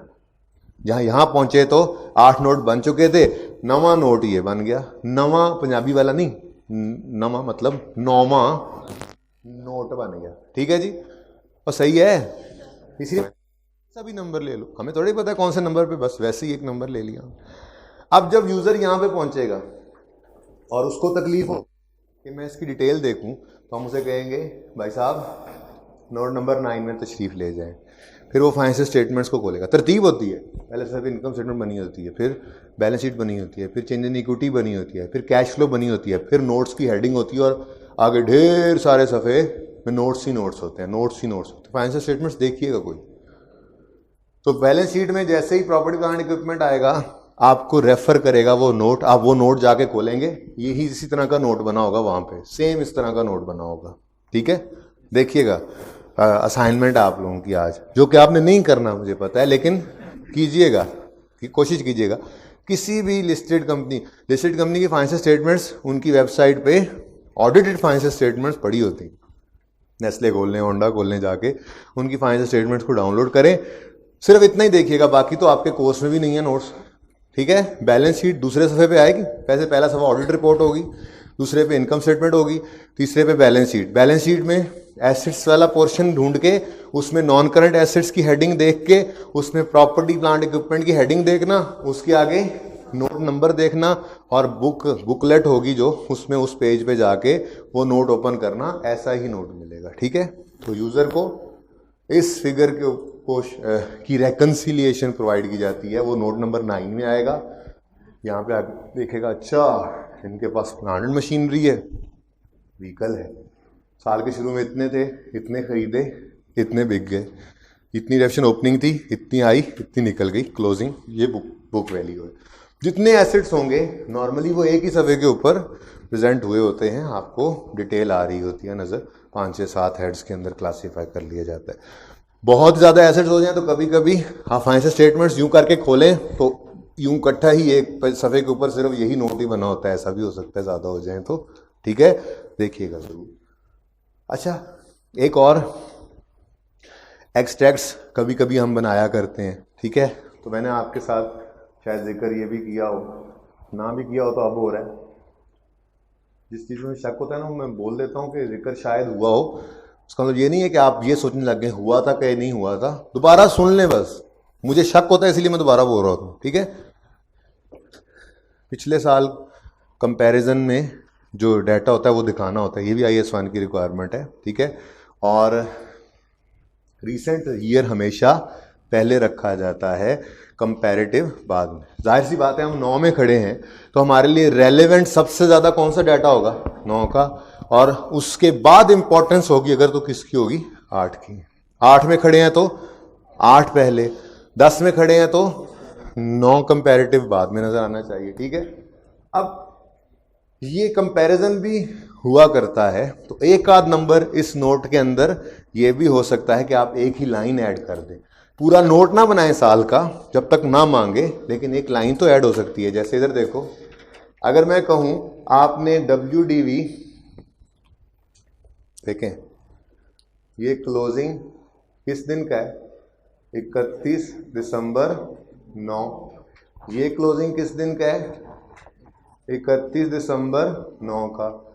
जहाँ यहाँ पहुँचे तो 8 नोट बन चुके थे, 9वां नोट ये बन गया। 9वां पंजाबी वाला नहीं, 9वां मतलब 9वां नोट बन गया, ठीक है जी, और सही है। इसीलिए सभी नंबर ले लो, हमें थोड़ी पता है कौन से नंबर पे, बस वैसे ही एक नंबर ले लिया। अब जब यूज़र यहाँ पे पहुँचेगा और उसको तकलीफ हो कि मैं इसकी डिटेल देखूं, तो हम उसे कहेंगे भाई साहब नोट नंबर 9 में तशरीफ़ ले जाएं। फिर वो फाइनेंशियल स्टेटमेंट्स को खोलेगा, तरतीब होती है, पहले सिर्फ इनकम स्टेटमेंट बनी होती है, फिर बैलेंस शीट बनी होती है, फिर चेंज इन इक्विटी बनी होती है, फिर कैश फ्लो बनी होती है, फिर नोट्स की हेडिंग होती है, और आगे ढेर सारे सफ़े में नोट्स ही नोट्स होते हैं, नोट्स ही नोट्स होते हैं। फाइनेंशियल स्टेटमेंट्स देखिएगा कोई, तो बैलेंस शीट में जैसे ही प्रॉपर्टी प्लांट इक्विपमेंट आएगा आपको रेफर करेगा वो नोट, आप वो नोट जाके खोलेंगे, यही इसी तरह का नोट बना होगा वहाँ पे, सेम इस तरह का नोट बना होगा, ठीक है। देखिएगा असाइनमेंट आप लोगों की आज, जो कि आपने नहीं करना मुझे पता है, लेकिन कीजिएगा, कि कोशिश कीजिएगा। किसी भी लिस्टेड कंपनी की फाइनेंशियल स्टेटमेंट्स उनकी वेबसाइट पे ऑडिटेड फाइनेंशियल स्टेटमेंट्स पड़ी होती हैं। नेस्ले खोलने, होंडा खोलने जाके उनकी फाइनेंशियल स्टेटमेंट्स को डाउनलोड करें। सिर्फ इतना ही देखिएगा, बाकी तो आपके कोर्स में भी नहीं है नोट्स, ठीक है। बैलेंस शीट दूसरे सफ़े पे आएगी, वैसे पहला सफ़ा ऑडिट रिपोर्ट होगी, दूसरे पे इनकम स्टेटमेंट होगी, तीसरे पे बैलेंस शीट। बैलेंस शीट में एसेट्स वाला पोर्शन ढूंढ के उसमें नॉन करंट एसेट्स की हेडिंग देख के उसमें प्रॉपर्टी प्लांट इक्विपमेंट की हेडिंग देखना, उसके आगे नोट नंबर देखना, और बुकलेट होगी जो, उसमें उस पेज पे जाके वो नोट ओपन करना, ऐसा ही नोट मिलेगा, ठीक है। तो यूज़र को इस फिगर के की रेकन्सिलिएशन प्रोवाइड की जाती है, वो नोट नंबर 9 में आएगा। यहाँ पे आप देखेगा, अच्छा इनके पास प्लांट एंड मशीनरी है, व्हीकल है, साल के शुरू में इतने थे, इतने खरीदे, इतने बिक गए, इतनी रेवेन्यू ओपनिंग थी, इतनी आई, इतनी निकल गई क्लोजिंग, ये बुक वैल्यू है। जितने एसेट्स होंगे नॉर्मली वो एक ही सफ़े के ऊपर प्रेजेंट हुए होते हैं, आपको डिटेल आ रही होती है नज़र, 5 से 7 हेड्स के अंदर क्लासीफाई कर लिया जाता है। बहुत ज़्यादा एसेट्स हो जाए तो कभी कभी हाँ फाइनेंशियल स्टेटमेंट्स यूँ करके खोलें तो यूँ इकट्ठा ही एक सफ़े के ऊपर सिर्फ यही नोट ही बना होता है, ऐसा भी हो सकता है ज़्यादा हो जाए तो, ठीक है, देखिएगा ज़रूर। अच्छा, एक और एक्सट्रैक्ट्स कभी कभी हम बनाया करते हैं, ठीक है। तो मैंने आपके साथ शायद जिक्र ये भी किया हो, ना भी किया हो तो अब हो रहा है। जिस चीज़ में शक होता है ना, मैं बोल देता हूँ कि जिक्र शायद हुआ हो, उसका मतलब ये नहीं है कि आप ये सोचने लग गए हुआ था कि नहीं हुआ था, दोबारा सुन लें बस, मुझे शक होता है इसलिए मैं दोबारा बोल रहा हूँ, ठीक है। पिछले साल कंपैरिजन में जो डाटा होता है वो दिखाना होता है, ये भी IAS 1 की रिक्वायरमेंट है, ठीक है। और रीसेंट ईयर हमेशा पहले रखा जाता है, कंपैरेटिव बाद में। जाहिर सी बात है, हम 9 में खड़े हैं तो हमारे लिए रेलेवेंट सबसे ज़्यादा कौन सा डाटा होगा? 9 का, और उसके बाद इंपॉर्टेंस होगी अगर तो किसकी होगी? 8 की। 8 में खड़े हैं तो 8 पहले, 10 में खड़े हैं तो 9 कंपैरेटिव बाद में नजर आना चाहिए। ठीक है, अब ये कंपैरिजन भी हुआ करता है, तो एक आध नंबर इस नोट के अंदर ये भी हो सकता है कि आप एक ही लाइन ऐड कर दें। पूरा नोट ना बनाएं साल का जब तक ना मांगे, लेकिन एक लाइन तो ऐड हो सकती है। जैसे इधर देखो, अगर मैं कहूं आपने WDV देखें, ये क्लोजिंग किस दिन का है? 31 दिसंबर 9। ये क्लोजिंग किस दिन का है? 31 दिसंबर 9 का।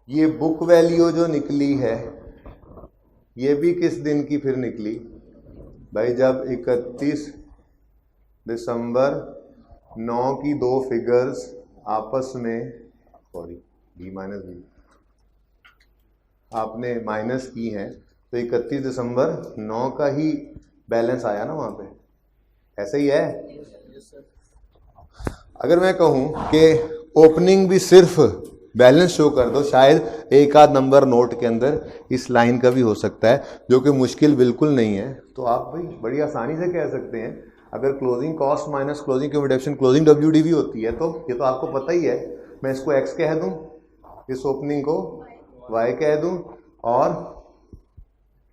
ये बुक वैल्यू जो निकली है ये भी किस दिन की फिर निकली भाई? जब 31 दिसंबर 9 की दो फिगर्स आपस में B- आपने माइनस की हैं, तो 31 दिसंबर 9 का ही बैलेंस आया ना वहां पे। ऐसा ही है। अगर मैं कहूं कि ओपनिंग भी सिर्फ बैलेंस शो कर दो, शायद एक आध नंबर नोट के अंदर इस लाइन का भी हो सकता है, जो कि मुश्किल बिल्कुल नहीं है। तो आप भाई बड़ी आसानी से कह सकते हैं, अगर closing cost minus closing cumulation closing WDV होती है, तो ये तो आपको पता ही है। मैं इसको x कह दूं, इस ओपनिंग को y कह दूं, और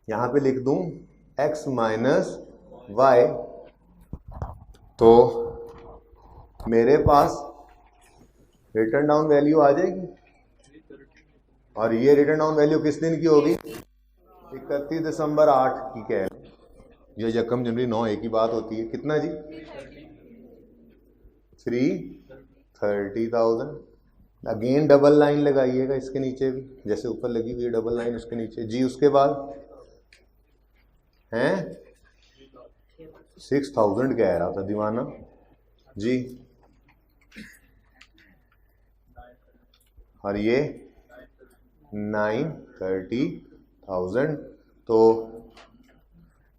यहां पे लिख दूं x माइनस y, तो मेरे पास रिटर्न डाउन वैल्यू आ जाएगी। और ये रिटर्न डाउन वैल्यू किस दिन की होगी? 31 दिसंबर 8 की कह लें, ये 1 जनवरी 9 एक ही बात होती है। कितना जी? 330,000। अगेन डबल लाइन लगाइएगा इसके नीचे भी, जैसे ऊपर लगी हुई है डबल लाइन उसके नीचे जी। उसके बाद हैं 6,000 कह रहा था दीवाना जी, और ये 930,000। तो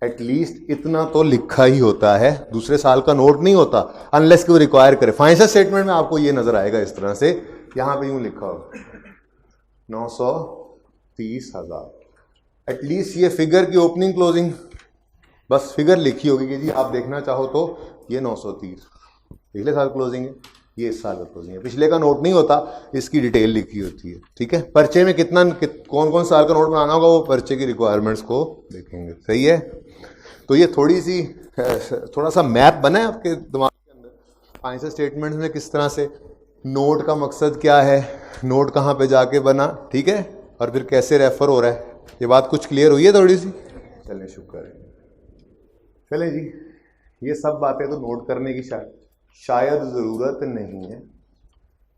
एटलीस्ट इतना तो लिखा ही होता है, दूसरे साल का नोट नहीं होता अनलेस कि वो रिक्वायर करे। फाइनेंशियल स्टेटमेंट में आपको ये नजर आएगा इस तरह से, यहां पे यूं लिखा होगा 930,000। एटलीस्ट ये फिगर की ओपनिंग क्लोजिंग बस फिगर लिखी होगी कि जी आप देखना चाहो तो ये 930 पिछले साल क्लोजिंग है, ये इस साल का क्लोजिंग है। पिछले का नोट नहीं होता, इसकी डिटेल लिखी होती है। ठीक है, पर्चे में कौन कौन साल का नोट बनाना होगा वो पर्चे की रिक्वायरमेंट्स को देखेंगे। सही है, तो ये थोड़ा सा मैप बना है आपके दिमाग के अंदर फाइनेंशियल स्टेटमेंट्स में, किस तरह से नोट का मकसद क्या है, नोट कहाँ पे जाके बना, ठीक है, और फिर कैसे रेफर हो रहा है। ये बात कुछ क्लियर हुई है थोड़ी सी? चलें, शुक्र है। चलें जी, ये सब बातें तो नोट करने की शायद ज़रूरत नहीं है।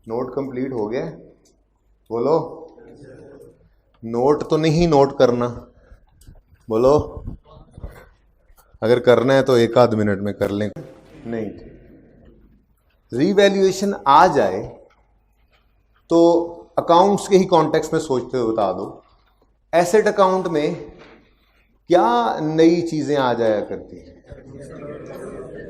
नोट कंप्लीट हो गया? बोलो। नोट तो नहीं नोट करना, बोलो। अगर करना है तो एक आध मिनट में कर लें। नहीं, रीवैल्यूएशन आ जाए तो अकाउंट्स के ही कॉन्टेक्स्ट में सोचते हुए बता दो, एसेट अकाउंट में क्या नई चीजें आ जाया करती हैं?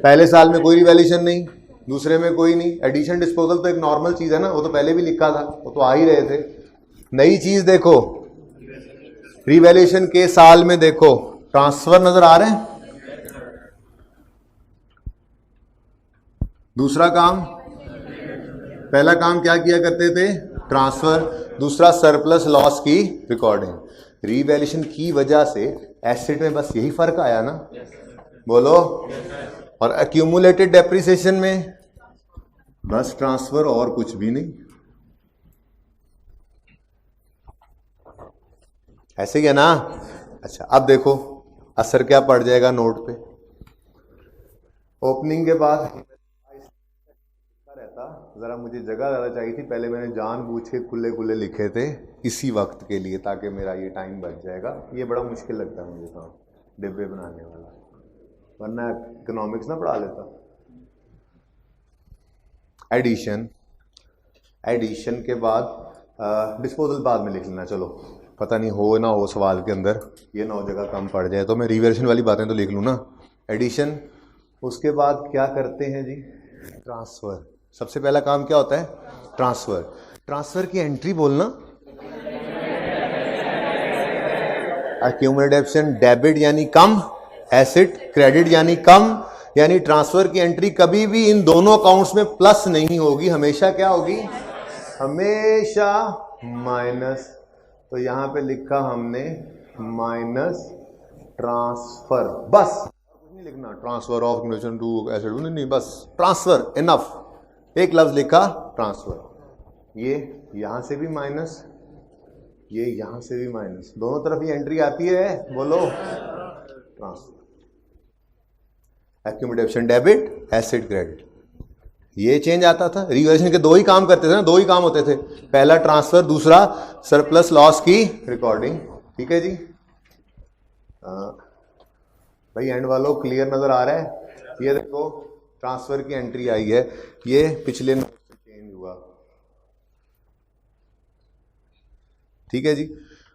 पहले साल में कोई रिवैल्यूएशन नहीं, दूसरे में कोई नहीं। एडिशन डिस्पोजल तो एक नॉर्मल चीज है ना, वो तो पहले भी लिखा था, वो तो आ ही रहे थे। नई चीज देखो, रिवैल्यूएशन के साल में देखो ट्रांसफर नजर आ रहे हैं। दूसरा काम, पहला काम क्या किया करते थे? ट्रांसफर। दूसरा सरप्लस लॉस की रिकॉर्डिंग। रिवैल्यूएशन की वजह से एसेट में बस यही फर्क आया ना, बोलो। और एक्यूमुलेटेड डेप्रिसिएशन में बस ट्रांसफर और कुछ भी नहीं। ऐसे ही है ना? अच्छा, अब देखो असर क्या पड़ जाएगा नोट पे। ओपनिंग के बाद रहता, जरा मुझे जगह ज़्यादा चाहिए थी, पहले मैंने जानबूझ के खुले खुले लिखे थे इसी वक्त के लिए, ताकि मेरा ये टाइम बच जाएगा। ये बड़ा मुश्किल लगता है मुझे काम, डिब्बे बनाने वाला, वरना इकोनॉमिक्स ना पढ़ा लेता। एडिशन के बाद डिस्पोजल बाद में लिख लेना, चलो पता नहीं हो ना हो सवाल के अंदर ये 9 जगह कम पड़ जाए, तो मैं रिवैल्यूएशन वाली बातें तो लिख लूँ ना। एडिशन, उसके बाद क्या करते हैं जी? ट्रांसफर। सबसे पहला काम क्या होता है? ट्रांसफर। ट्रांसफर की एंट्री बोलना, एक्यूमुलेटेड डेबिट यानी कम, एसेट क्रेडिट यानी कम, यानी ट्रांसफर की एंट्री कभी भी इन दोनों अकाउंट्स में प्लस नहीं होगी, हमेशा क्या होगी, हमेशा माइनस। तो यहां पे लिखा हमने माइनस ट्रांसफर, बस कुछ नहीं लिखना, transfer of relation to asset नहीं, बस ट्रांसफर, इनफ, एक लफ्ज लिखा ट्रांसफर। ये यहां से भी माइनस, ये यहां से भी माइनस, दोनों तरफ ये एंट्री आती है, बोलो transfer. Accumulation debit, asset credit, ये चेंज आता था। रिवैल्यूएशन के दो ही काम करते थे ना, दो ही काम होते थे, पहला ट्रांसफर, दूसरा सरप्लस लॉस की रिकॉर्डिंग। ठीक है जी, भाई एंड वालों क्लियर नजर आ रहा है? ये देखो ट्रांसफर की एंट्री आई है, ये पिछले नोट से चेंज हुआ। ठीक है जी,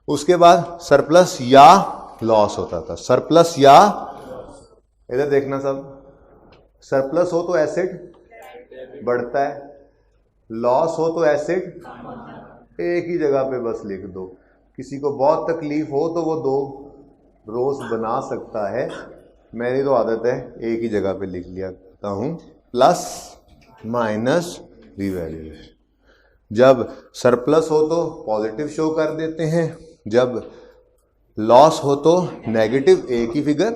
उसके बाद सरप्लस या लॉस होता था, सरप्लस या, इधर देखना सब, सरप्लस हो तो एसेट बढ़ता है, लॉस हो तो एसेट, एक ही जगह पे बस लिख दो। किसी को बहुत तकलीफ हो तो वो दो रोज बना सकता है, मेरी तो आदत है एक ही जगह पे लिख लिया करता हूं, प्लस माइनस रिवैल्यूएशन। जब सरप्लस हो तो पॉजिटिव शो कर देते हैं, जब लॉस हो तो नेगेटिव, एक ही फिगर।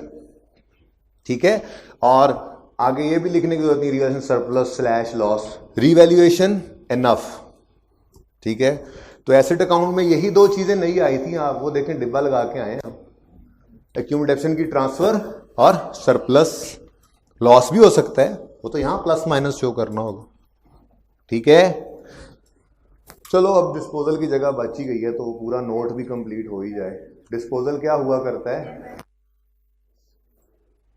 ठीक है, और आगे ये भी लिखने की जरूरत नहीं, revaluation surplus slash loss, revaluation enough. ठीक है, तो एसेट अकाउंट में यही दो चीजें नई आई थी, आप वो देखें डिब्बा लगा के आए हैं, एक्यूमुलेशन की ट्रांसफर और सरप्लस लॉस भी हो सकता है, वो तो यहां प्लस माइनस शो करना होगा। ठीक है, चलो अब डिस्पोजल की जगह बची गई है तो वो पूरा नोट भी कंप्लीट हो ही जाए। डिस्पोजल क्या हुआ करता है,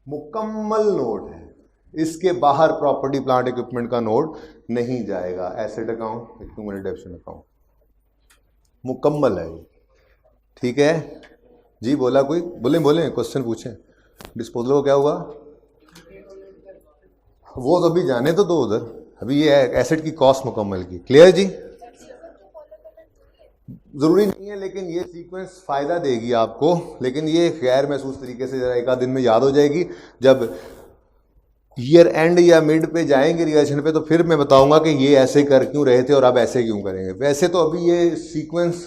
मुकम्मल नोट है, इसके बाहर प्रॉपर्टी प्लांट इक्विपमेंट का नोट नहीं जाएगा। एसेट अकाउंट, एक्यूमुलेशन अकाउंट मुकम्मल है। ठीक है जी, बोला कोई? बोले क्वेश्चन पूछें। डिस्पोजल को क्या हुआ, वो तो अभी जाने तो दो उधर, अभी ये एसेट की कॉस्ट मुकम्मल की। क्लियर जी? जरूरी नहीं है, लेकिन ये सीक्वेंस फायदा देगी आपको, लेकिन ये गैर महसूस तरीके से जरा एक आध दिन में याद हो जाएगी। जब ईयर एंड या मिड पे जाएंगे रिएक्शन पे, तो फिर मैं बताऊंगा कि ये ऐसे कर क्यों रहे थे और अब ऐसे क्यों करेंगे। वैसे तो अभी ये सीक्वेंस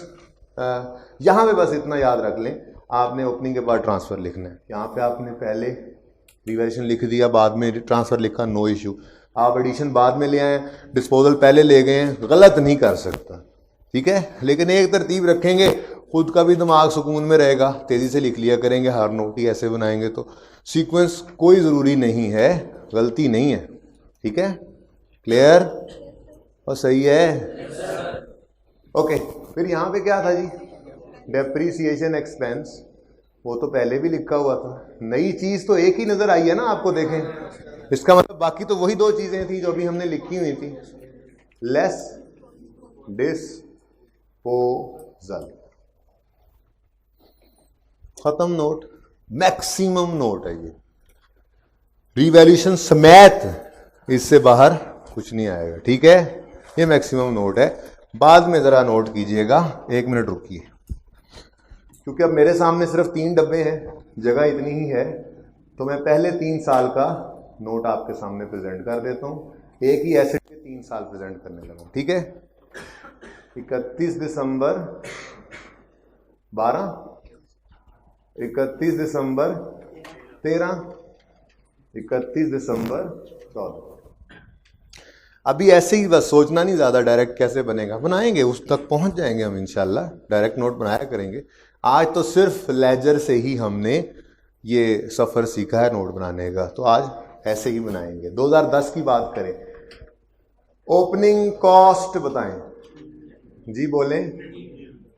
यहाँ पे बस इतना याद रख लें, आपने ओपनिंग के बाद ट्रांसफर लिखना है। यहाँ पे आपने पहले रिवैल्यूएशन लिख दिया, बाद में ट्रांसफर लिखा, नो इश्यू। आप एडिशन बाद में ले आए, डिस्पोजल पहले ले गए, गलत नहीं कर सकता। ठीक है, लेकिन एक तरतीब रखेंगे, खुद का भी दिमाग सुकून में रहेगा, तेजी से लिख लिया करेंगे, हर नोट ही ऐसे बनाएंगे तो सीक्वेंस कोई ज़रूरी नहीं है, गलती नहीं है। ठीक है, क्लियर और सही है? ओके, फिर यहाँ पे क्या था जी, डेप्रीसिएशन एक्सपेंस, वो तो पहले भी लिखा हुआ था। नई चीज़ तो एक ही नज़र आई है ना आपको, देखें, इसका मतलब बाकी तो वही दो चीज़ें थी जो अभी हमने लिखी हुई थी। लेस डिस्पोजल, खत्म नोट, मैक्सिमम नोट है ये, रिवैल्यूएशन समेत इससे बाहर कुछ नहीं आएगा। ठीक है, ये मैक्सिमम नोट है। बाद में जरा नोट कीजिएगा, एक मिनट रुकिए, क्योंकि अब मेरे सामने सिर्फ 3 डब्बे हैं, जगह इतनी ही है, तो मैं पहले 3 साल का नोट आपके सामने प्रेजेंट कर देता हूँ। एक ही एसेट के 3 साल प्रेजेंट करने लगा। ठीक है, 31 दिसंबर 12, 31 दिसंबर 13, 31 दिसंबर 14। अभी ऐसे ही बस सोचना नहीं ज़्यादा, डायरेक्ट कैसे बनेगा, बनाएंगे, उस तक पहुंच जाएंगे हम इंशाल्लाह, डायरेक्ट नोट बनाया करेंगे। आज तो सिर्फ लेजर से ही हमने ये सफ़र सीखा है नोट बनाने का, तो आज ऐसे ही बनाएंगे। 2010 की बात करें, ओपनिंग कॉस्ट बताएं जी, बोलें।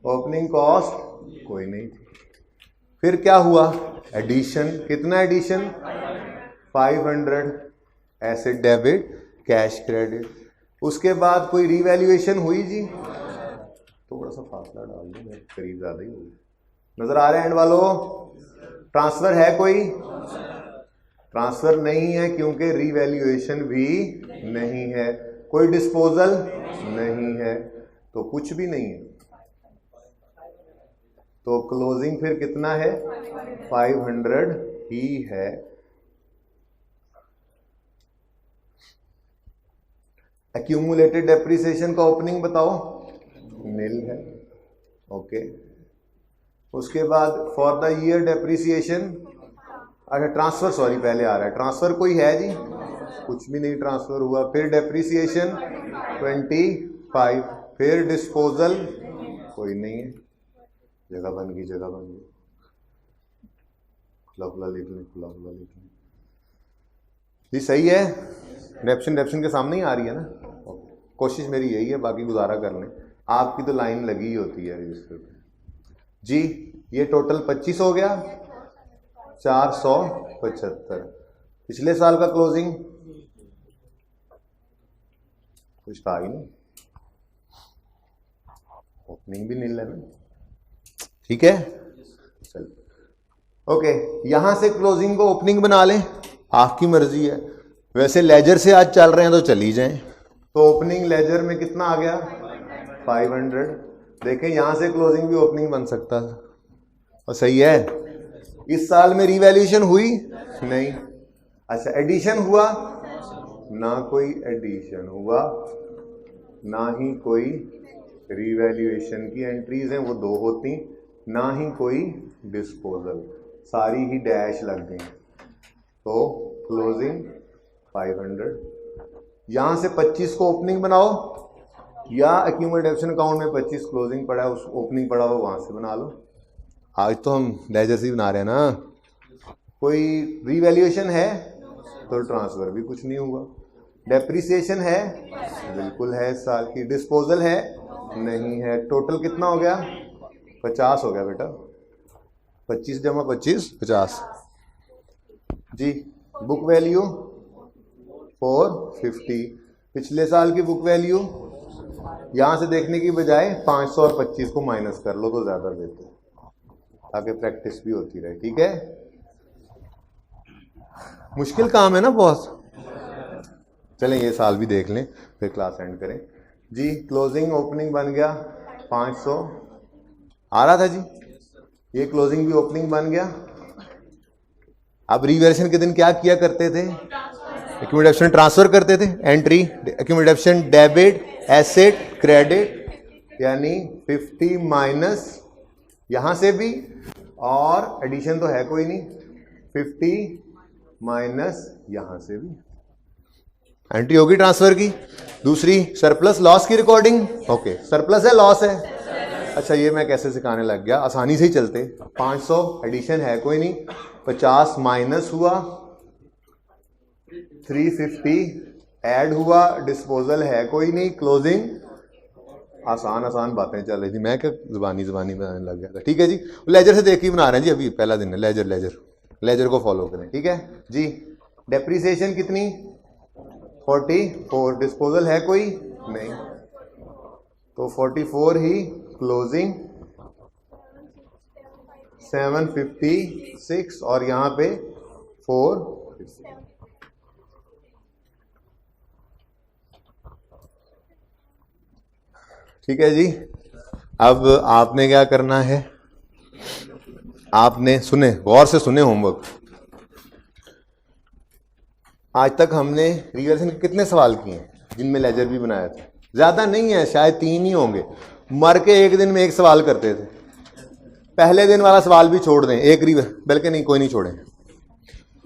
ओपनिंग कॉस्ट कोई नहीं, फिर क्या हुआ, एडिशन, कितना addition, 500, asset debit, cash credit. उसके बाद कोई रिवैल्यूएशन हुई जी, थोड़ा सा फासला डाल दो, मेरे करीब ज़्यादा ही हुई, नजर आ रहा है एंड वालों? ट्रांसफर है कोई? ट्रांसफर नहीं है, क्योंकि रिवैल्यूएशन भी नहीं है, कोई डिस्पोजल नहीं है, तो कुछ भी नहीं है। तो क्लोजिंग फिर कितना है, 500 ही है एक्यूमुलेटेड डेप्रिसिएशन का ओपनिंग बताओ, नील है। ओके, उसके बाद फॉर द ईयर डेप्रिसिएशन, अच्छा ट्रांसफर, सॉरी पहले आ रहा है, ट्रांसफर कोई है जी, कुछ भी नहीं ट्रांसफर हुआ। फिर डेप्रिसिएशन 25, फिर डिस्पोजल कोई नहीं है, जगह बन गई, जगह बन गई, खुला खुला लिख लें, खुला खुला लिख लें जी, सही है। डेप्शन के सामने ही आ रही है ना, कोशिश मेरी यही है, बाकी गुजारा कर लें, आपकी तो लाइन लगी ही होती है रजिस्टर पे जी। ये टोटल 25 हो गया, 475। पिछले साल का क्लोजिंग कुछ था ही नहीं, ओपनिंग भी नील है ना, ठीक है। चल ओके, यहां से क्लोजिंग को ओपनिंग बना लें, आपकी मर्जी है। वैसे लेजर से आज चल रहे हैं तो चली जाएं, तो ओपनिंग लेजर में कितना आ गया 500। देखें यहां से क्लोजिंग भी ओपनिंग बन सकता था, और सही है। इस साल में रिवैल्यूएशन हुई नहीं, अच्छा एडिशन हुआ ना, कोई एडिशन हुआ ना ही कोई रिवैल्यूएशन की एंट्रीज हैं, वो 2 होती, ना ही कोई डिस्पोजल, सारी ही डैश लग गई, तो क्लोजिंग 500। यहां से 25 को ओपनिंग बनाओ, या एक्यूमुलेशन अकाउंट में 25 क्लोजिंग पड़ा है, उस ओपनिंग पड़ा हो वहां से बना लो। आज तो हम लेजर से बना रहे हैं ना, कोई रिवैल्यूएशन है तो ट्रांसफर भी कुछ नहीं हुआ, डेप्रिसिएशन है बिल्कुल है इस साल की, डिस्पोजल है नहीं है। टोटल कितना हो गया 50 हो गया बेटा, 25 जमा 25 50 जी। बुक वैल्यू 450, पिछले साल की बुक वैल्यू यहां से देखने की बजाय 500 और 25 को माइनस कर लो तो ज्यादा बेहतर, ताकि प्रैक्टिस भी होती रहे, ठीक है। मुश्किल काम है ना बहुत, चलें ये साल भी देख लें फिर क्लास एंड करें जी। क्लोजिंग ओपनिंग बन गया 500 आ रहा था जी, ये क्लोजिंग भी ओपनिंग बन गया। अब रिवैल्यूएशन के दिन क्या किया करते थे, एक्यूमुलेशन ट्रांसफर करते थे, entry accumulation debit asset credit, यानी 50 माइनस यहां से भी, और एडिशन तो है कोई नहीं, 50 माइनस यहां से भी एंट्री होगी ट्रांसफर की। दूसरी सरप्लस लॉस की रिकॉर्डिंग, ओके सरप्लस है लॉस है, अच्छा ये मैं कैसे सिखाने लग गया, आसानी से ही चलते। 500 एडिशन है कोई नहीं, 50 माइनस हुआ, 350 ऐड हुआ, डिस्पोजल है कोई नहीं, क्लोजिंग। आसान आसान बातें चल रही थी, मैं क्या जुबानी बनाने लग गया था, ठीक है जी। लेजर से देख के बना रहे हैं जी, अभी पहला दिन है, लेजर को फॉलो करें, ठीक है जी। डेप्रिसिएशन कितनी 44, डिस्पोजल है कोई नहीं, तो 44 ही, क्लोजिंग 756 और यहां पे 450। ठीक है जी। अब आपने क्या करना है, आपने सुने, गौर से सुने होमवर्क। आज तक हमने रिवैल्यूएशन के कितने सवाल किए हैं जिनमें लेजर भी बनाया था, ज्यादा नहीं है, शायद 3 ही होंगे। मर के एक दिन में एक सवाल करते थे, पहले दिन वाला सवाल भी छोड़ दें, एक बल्कि नहीं कोई नहीं छोड़ें।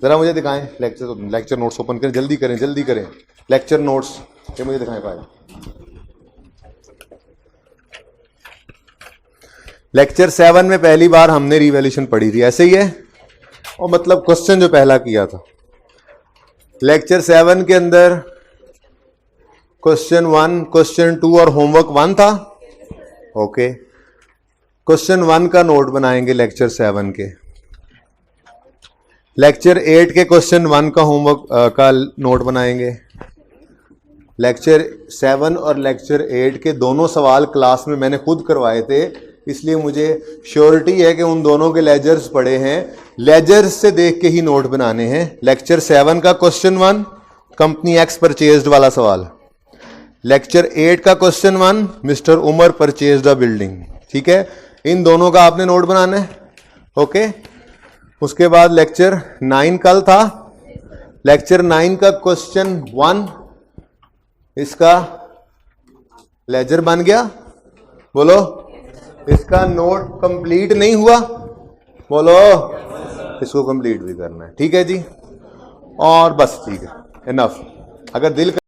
जरा मुझे दिखाएं लेक्चर नोट्स ओपन करें, जल्दी करें लेक्चर नोट्स, ये मुझे दिखाएं पाए। लेक्चर 7 में पहली बार हमने रिवैल्यूएशन पढ़ी थी, ऐसे ही है, और मतलब क्वेश्चन जो पहला किया था लेक्चर 7 के अंदर क्वेश्चन 1, क्वेश्चन 2 और होमवर्क 1 था। ओके, क्वेश्चन 1 का नोट बनाएंगे लेक्चर 7 के, लेक्चर 8 के क्वेश्चन 1 का होमवर्क का नोट बनाएंगे। लेक्चर 7 और लेक्चर 8 के दोनों सवाल क्लास में मैंने खुद करवाए थे, इसलिए मुझे श्योरिटी है कि उन दोनों के लेजर्स पढ़े हैं, लेजर्स से देख के ही नोट बनाने हैं। लेक्चर 7 का क्वेश्चन 1 कंपनी एक्स परचेज्ड वाला सवाल, लेक्चर 8 का क्वेश्चन 1 मिस्टर उमर परचेज्ड अ बिल्डिंग, ठीक है। इन दोनों का आपने नोट बनाना है, ओके। उसके बाद लेक्चर 9 कल था। लेक्चर 9 का क्वेश्चन 1 इसका लेजर बन गया, बोलो। इसका नोट कंप्लीट नहीं हुआ, बोलो। इसको कंप्लीट भी करना है, ठीक है जी। और बस ठीक है, इनफ। अगर दिल